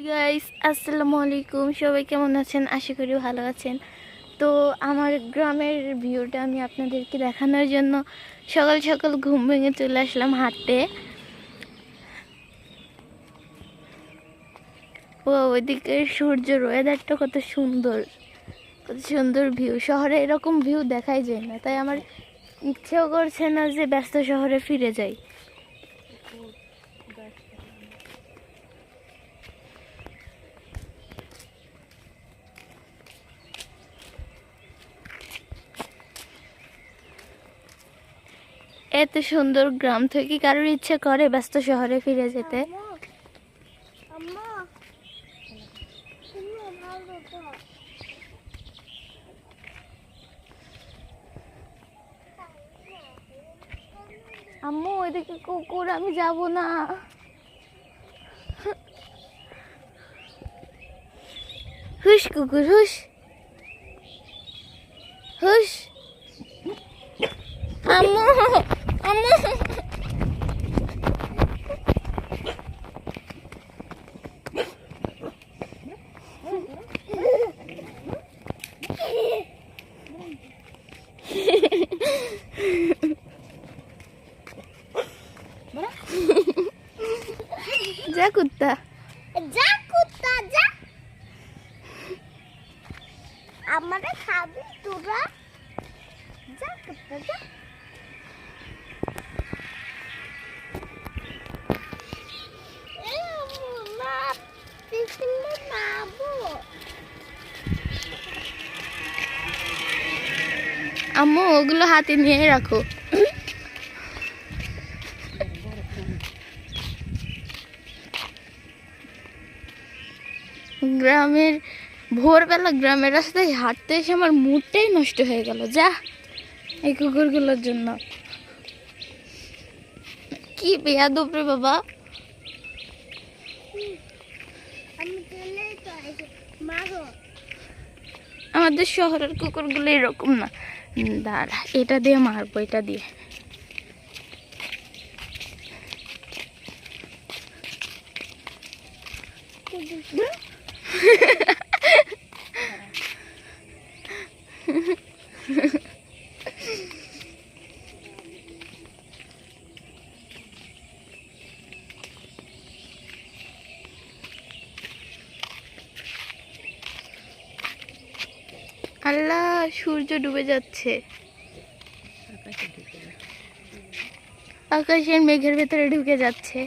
Guys আসসালামু আলাইকুম, সবাই কেমন আছেন? আশা করি ভালো আছেন। তো আমার গ্রামের ভিউটা আমি আপনাদেরকে দেখানোর জন্য সকাল সকাল ঘুম ভেঙে চলে আসলাম হাঁটতে। ও ওইদিকে সূর্যের ওয়েদারটা কত সুন্দর, কত সুন্দর ভিউ। শহরে এরকম ভিউ দেখাই যায় না, তাই আমার ইচ্ছেও করছে না যে ব্যস্ত শহরে ফিরে যাই। এত সুন্দর গ্রাম থেকে কারোর ইচ্ছে করে ব্যস্ত শহরে ফিরে যেতে? আম্মু ওইদিকে কুকুর, আমি যাব না। হুশ কুকুর হুশ হুশ। আম্মু আম্মু যা কুত্তা, যা কুত্তা যা, আমারে খাবি তোরা, যা কুত্তা যা। আম্মু ওগুলো হাতে নিয়ে রাখো। গ্রামের ভোরবেলা গ্রামের রাস্তায় হাঁটতে এসে আমার মুডটাই নষ্ট হয়ে গেল। যা এই কুকুরগুলোর জন্য। কি বেয়াদব রে বাবা। আমাদের শহরের কুকুরগুলো এরকম না। দাঁড়া, এটা দিয়ে মারবো, এটা দিয়ে। আল্লাহ, সূর্য ডুবে যাচ্ছে, আকাশের মেঘের ভেতরে ঢুকে যাচ্ছে।